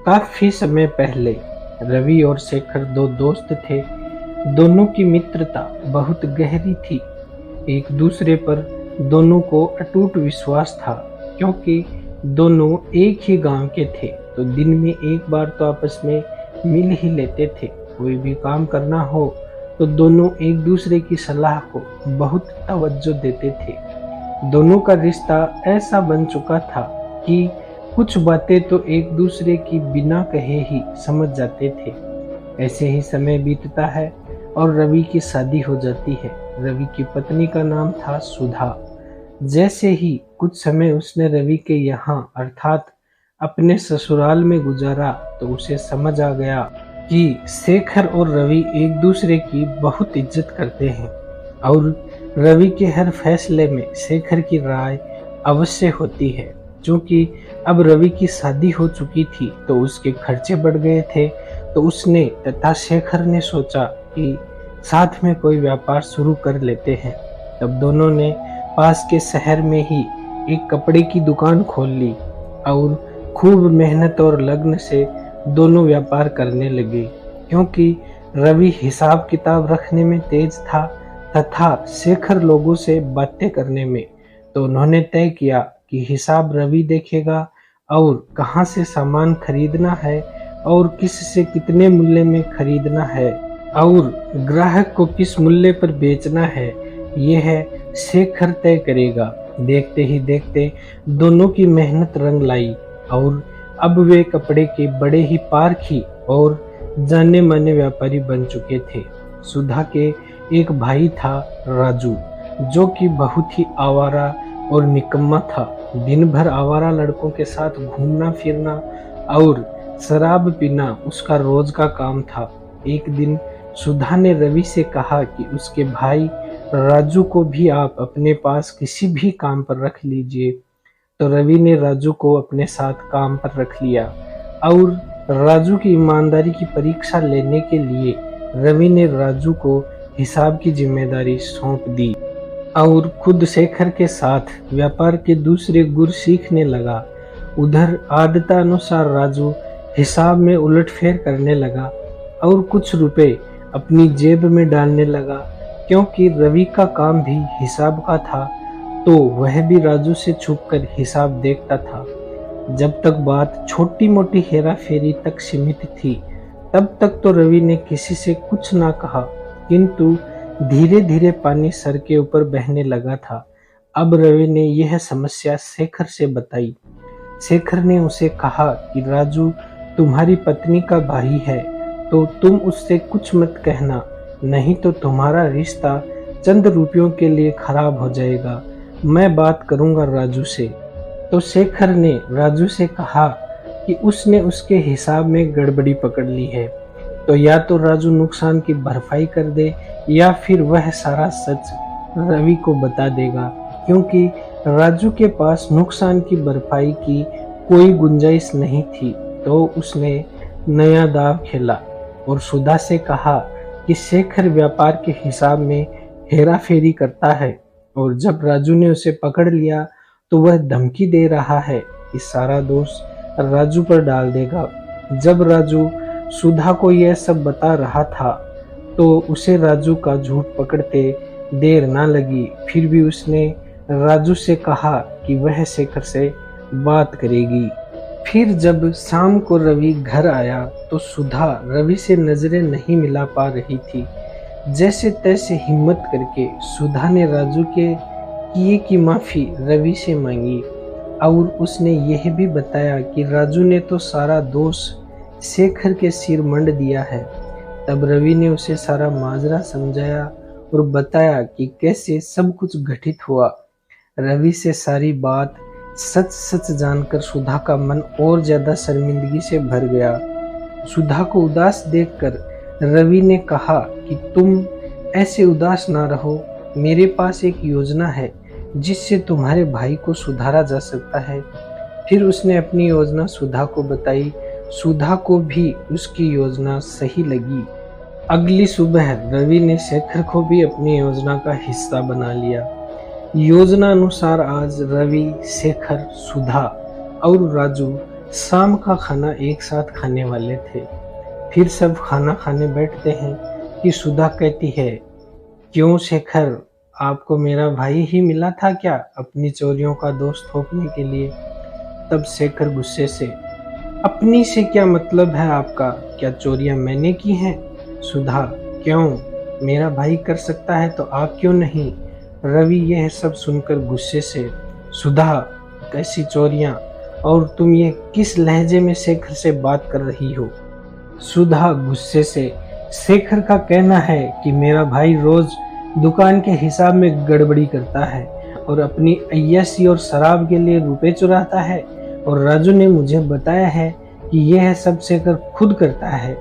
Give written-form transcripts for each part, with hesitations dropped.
काफी समय पहले रवि और शेखर दो दोस्त थे। दोनों की मित्रता बहुत गहरी थी। एक दूसरे पर दोनों को अटूट विश्वास था, क्योंकि दोनों एक ही गांव के थे। तो दिन में एक बार तो आपस में मिल ही लेते थे। कोई भी काम करना हो तो दोनों एक दूसरे की सलाह को बहुत तवज्जो देते थे। दोनों का रिश्ता ऐसा बन चुका था कि कुछ बातें तो एक दूसरे की बिना कहे ही समझ जाते थे। ऐसे ही समय बीतता है और रवि की शादी हो जाती है। रवि की पत्नी का नाम था सुधा। जैसे ही कुछ समय उसने रवि के यहाँ अर्थात अपने ससुराल में गुजारा तो उसे समझ आ गया कि शेखर और रवि एक दूसरे की बहुत इज्जत करते हैं और रवि के हर फैसले में शेखर की राय अवश्य होती है। क्योंकि अब रवि की शादी हो चुकी थी तो उसके खर्चे बढ़ गए थे। तो उसने तथा शेखर ने सोचा कि साथ में कोई व्यापार शुरू कर लेते हैं। तब दोनों ने पास के शहर में ही एक कपड़े की दुकान खोल ली और खूब मेहनत और लगन से दोनों व्यापार करने लगे। क्योंकि रवि हिसाब किताब रखने में तेज था तथा शेखर लोगों से बातें करने में, तो उन्होंने तय किया कि हिसाब रवि देखेगा और कहाँ से सामान खरीदना है और किस से कितने मूल्य में खरीदना है और ग्राहक को किस मूल्य पर बेचना है, यह शेखर तय करेगा। देखते ही देखते दोनों की मेहनत रंग लाई और अब वे कपड़े के बड़े ही पारखी और जाने माने व्यापारी बन चुके थे। सुधा के एक भाई था राजू, जो कि बहुत ही आवारा और निकम्मा था। दिन भर आवारा लड़कों के साथ घूमना फिरना और शराब पीना उसका रोज का काम था। एक दिन सुधा ने रवि से कहा कि उसके भाई राजू को भी आप अपने पास किसी भी काम पर रख लीजिए। तो रवि ने राजू को अपने साथ काम पर रख लिया और राजू की ईमानदारी की परीक्षा लेने के लिए रवि ने राजू को हिसाब की जिम्मेदारी सौंप दी और खुद शेखर के साथ व्यापार के दूसरे गुर सीखने लगा। उधर आदतानुसार राजू हिसाब में उलटफेर करने लगा और कुछ रुपए अपनी जेब में डालने लगा। क्योंकि रवि का काम भी हिसाब का था तो वह भी राजू से छुपकर हिसाब देखता था। जब तक बात छोटी मोटी हेरा फेरी तक सीमित थी तब तक तो रवि ने किसी से कुछ ना कहा, किंतु धीरे धीरे पानी सर के ऊपर बहने लगा था। अब रवि ने यह समस्या शेखर से बताई। शेखर ने उसे कहा कि राजू तुम्हारी पत्नी का भाई है तो तुम उससे कुछ मत कहना, नहीं तो तुम्हारा रिश्ता चंद रुपयों के लिए खराब हो जाएगा। मैं बात करूंगा राजू से। तो शेखर ने राजू से कहा कि उसने उसके हिसाब में गड़बड़ी पकड़ ली है, तो या तो राजू नुकसान की भरपाई कर दे या फिर वह सारा सच रवि को बता देगा। क्योंकि राजू के पास नुकसान की भरपाई की कोई गुंजाइश नहीं थी। तो उसने नया दाव खेला और सुधा से कहा कि शेखर व्यापार के हिसाब में हेरा फेरी करता है और जब राजू ने उसे पकड़ लिया तो वह धमकी दे रहा है कि सारा दोष राजू पर डाल देगा। जब राजू सुधा को यह सब बता रहा था तो उसे राजू का झूठ पकड़ते देर ना लगी। फिर भी उसने राजू से कहा कि वह शेखर से बात करेगी। फिर जब शाम को रवि घर आया तो सुधा रवि से नजरें नहीं मिला पा रही थी। जैसे तैसे हिम्मत करके सुधा ने राजू के किए की माफी रवि से मांगी और उसने यह भी बताया कि राजू ने तो सारा दोष शेखर के सिर मंड दिया है। तब रवि ने उसे सारा माजरा समझाया और बताया कि कैसे सब कुछ घटित हुआ। रवि से सारी बात सच सच जानकर सुधा का मन और ज्यादा शर्मिंदगी से भर गया। सुधा को उदास देखकर रवि ने कहा कि तुम ऐसे उदास ना रहो, मेरे पास एक योजना है जिससे तुम्हारे भाई को सुधारा जा सकता है। फिर उसने अपनी योजना सुधा को बताई। सुधा को भी उसकी योजना सही लगी। अगली सुबह रवि ने शेखर को भी अपनी योजना का हिस्सा बना लिया। योजना अनुसार आज रवि, शेखर, सुधा और राजू शाम का खाना एक साथ खाने वाले थे। फिर सब खाना खाने बैठते हैं कि सुधा कहती है, क्यों शेखर, आपको मेरा भाई ही मिला था क्या अपनी चोरियों का दोष थोपने के लिए? तब शेखर गुस्से से, अपनी से क्या मतलब है आपका? क्या चोरियां मैंने की हैं? सुधा, क्यों? मेरा भाई कर सकता है तो आप क्यों नहीं? रवि यह सब सुनकर गुस्से से, सुधा, कैसी चोरियां? और तुम ये किस लहजे में शेखर से बात कर रही हो? सुधा गुस्से से, शेखर का कहना है कि मेरा भाई रोज दुकान के हिसाब में गड़बड़ी करता है और अपनी अय्याशी और शराब के लिए रुपए चुराता है, और राजू ने मुझे बताया है कि यह सब शेखर खुद करता है।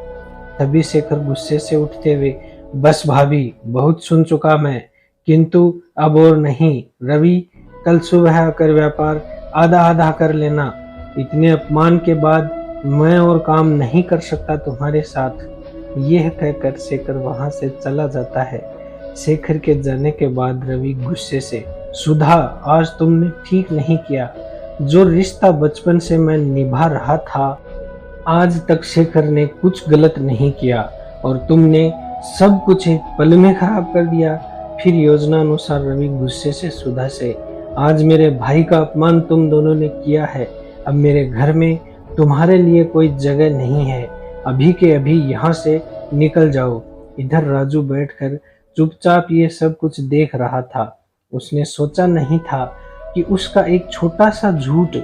तभी शेखर गुस्से से उठते हुए, बस भाभी, बहुत सुन चुका मैं, किंतु अब और नहीं। रवि, कल सुबह आकर व्यापार आधा आधा कर लेना। इतने अपमान के बाद मैं और काम नहीं कर सकता तुम्हारे साथ। यह कहकर शेखर वहां से चला जाता है। शेखर के जाने के बाद रवि गुस्से से, सुधा, आज तुमने ठीक नहीं किया। जो रिश्ता बचपन से मैं निभा रहा था, आज तक शेखर ने कुछ गलत नहीं किया और तुमने सब कुछ एक पल में खराब कर दिया। फिर योजना अनुसार रवि गुस्से से सुधा से, आज मेरे भाई का अपमान तुम दोनों ने किया है। अब मेरे घर में तुम्हारे लिए कोई जगह नहीं है। अभी के अभी यहाँ से निकल जाओ। इधर राजू बैठकर चुपचाप ये सब कुछ देख रहा था। उसने सोचा नहीं था कि उसका एक छोटा सा झूठ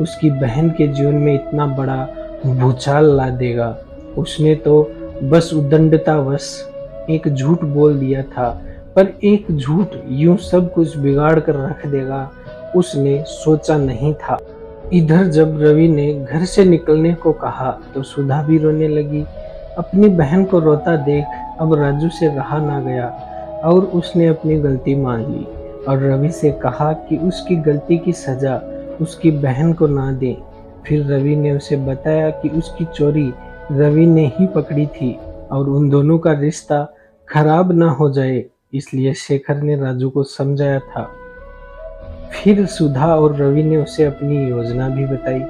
उसकी बहन के जीवन में इतना बड़ा भूचाल ला देगा। उसने तो बस उद्दंडतावश एक झूठ बोल दिया था, पर एक झूठ यूं सब कुछ बिगाड़ कर रख देगा, उसने सोचा नहीं था। इधर जब रवि ने घर से निकलने को कहा तो सुधा भी रोने लगी। अपनी बहन को रोता देख अब राजू से रहा ना गया और उसने अपनी गलती मान ली और रवि से कहा कि उसकी गलती की सजा उसकी बहन को ना दे। फिर रवि ने उसे बताया कि उसकी चोरी रवि ने ही पकड़ी थी और उन दोनों का रिश्ता खराब ना हो जाए, इसलिए शेखर ने राजू को समझाया था। फिर सुधा और रवि ने उसे अपनी योजना भी बताई।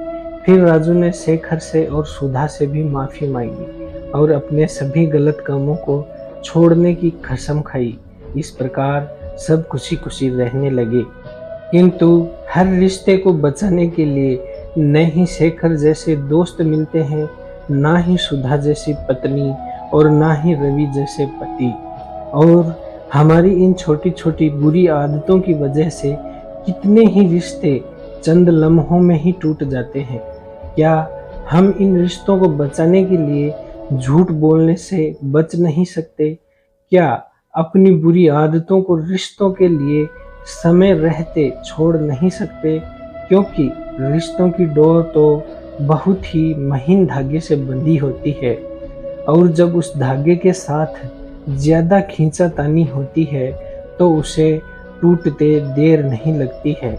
फिर राजू ने शेखर से और सुधा से भी माफी मांगी और अपने सभी गलत कामों को छोड़ने की कसम खाई। इस प्रकार सब खुशी खुशी रहने लगे। किंतु हर रिश्ते को बचाने के लिए न ही शेखर जैसे दोस्त मिलते हैं, ना ही सुधा जैसी पत्नी और ना ही रवि जैसे पति। और हमारी इन छोटी छोटी बुरी आदतों की वजह से कितने ही रिश्ते चंद लम्हों में ही टूट जाते हैं। क्या हम इन रिश्तों को बचाने के लिए झूठ बोलने से बच नहीं सकते? क्या अपनी बुरी आदतों को रिश्तों के लिए समय रहते छोड़ नहीं सकते? क्योंकि रिश्तों की डोर तो बहुत ही महीन धागे से बंधी होती है और जब उस धागे के साथ ज्यादा खींचातानी होती है तो उसे टूटते देर नहीं लगती है।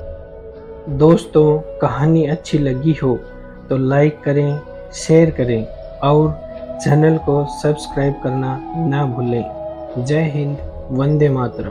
दोस्तों, कहानी अच्छी लगी हो तो लाइक करें, शेयर करें और चैनल को सब्सक्राइब करना ना भूलें। जय हिंद, वंदे मातरम।